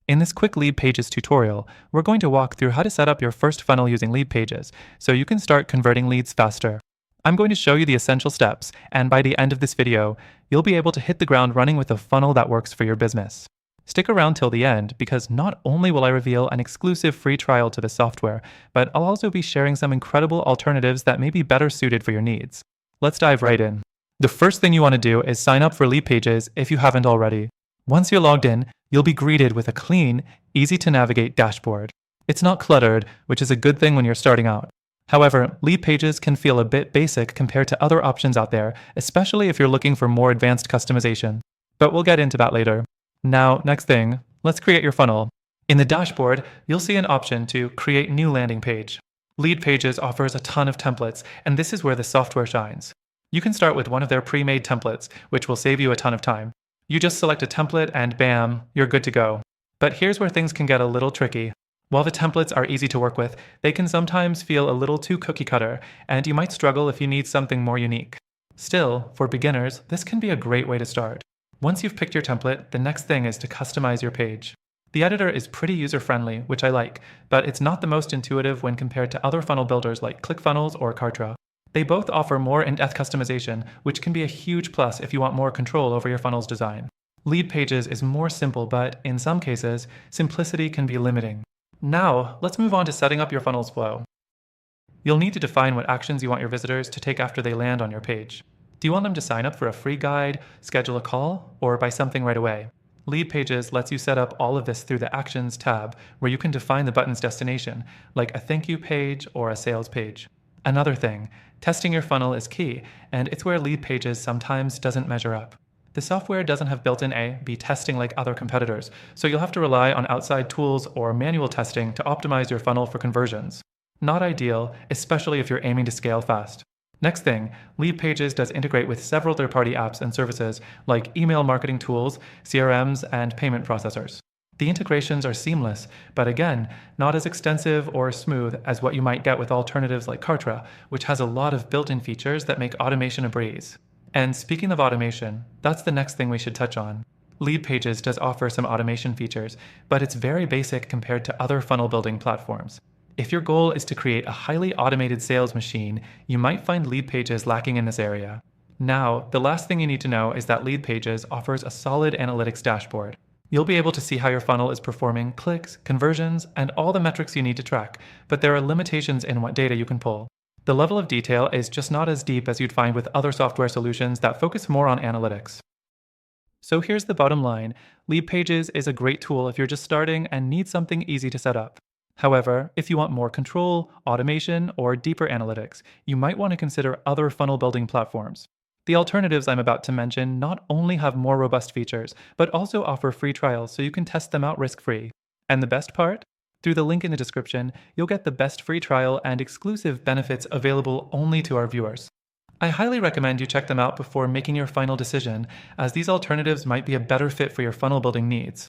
In this quick LeadPages tutorial, we're going to walk through how to set up your first funnel using LeadPages so you can start converting leads faster. I'm going to show you the essential steps, and by the end of this video, you'll be able to hit the ground running with a funnel that works for your business. Stick around till the end because not only will I reveal an exclusive free trial to the software, but I'll also be sharing some incredible alternatives that may be better suited for your needs. Let's dive right in. The first thing you want to do is sign up for LeadPages if you haven't already. Once you're logged in, you'll be greeted with a clean, easy-to-navigate dashboard. It's not cluttered, which is a good thing when you're starting out. However, LeadPages can feel a bit basic compared to other options out there, especially if you're looking for more advanced customization. But we'll get into that later. Now, next thing, let's create your funnel. In the dashboard, you'll see an option to create new landing page. LeadPages offers a ton of templates, and this is where the software shines. You can start with one of their pre-made templates, which will save you a ton of time. You just select a template and bam, you're good to go. But here's where things can get a little tricky. While the templates are easy to work with, they can sometimes feel a little too cookie cutter, and you might struggle if you need something more unique. Still, for beginners, this can be a great way to start. Once you've picked your template, the next thing is to customize your page. The editor is pretty user-friendly, which I like, but it's not the most intuitive when compared to other funnel builders like ClickFunnels or Kartra. They both offer more in-depth customization, which can be a huge plus if you want more control over your funnel's design. LeadPages is more simple, but in some cases, simplicity can be limiting. Now, let's move on to setting up your funnel's flow. You'll need to define what actions you want your visitors to take after they land on your page. Do you want them to sign up for a free guide, schedule a call, or buy something right away? LeadPages lets you set up all of this through the Actions tab, where you can define the button's destination, like a thank you page or a sales page. Another thing, testing your funnel is key, and it's where LeadPages sometimes doesn't measure up. The software doesn't have built-in A/B testing like other competitors, so you'll have to rely on outside tools or manual testing to optimize your funnel for conversions. Not ideal, especially if you're aiming to scale fast. Next thing, LeadPages does integrate with several third-party apps and services like email marketing tools, CRMs, and payment processors. The integrations are seamless, but again, not as extensive or smooth as what you might get with alternatives like Kartra, which has a lot of built-in features that make automation a breeze. And speaking of automation, that's the next thing we should touch on. LeadPages does offer some automation features, but it's very basic compared to other funnel building platforms. If your goal is to create a highly automated sales machine, you might find LeadPages lacking in this area. Now, the last thing you need to know is that LeadPages offers a solid analytics dashboard. You'll be able to see how your funnel is performing clicks, conversions, and all the metrics you need to track, but there are limitations in what data you can pull. The level of detail is just not as deep as you'd find with other software solutions that focus more on analytics. So here's the bottom line. LeadPages is a great tool if you're just starting and need something easy to set up. However, if you want more control, automation, or deeper analytics, you might want to consider other funnel building platforms. The alternatives I'm about to mention not only have more robust features, but also offer free trials so you can test them out risk-free. And the best part? Through the link in the description, you'll get the best free trial and exclusive benefits available only to our viewers. I highly recommend you check them out before making your final decision, as these alternatives might be a better fit for your funnel building needs.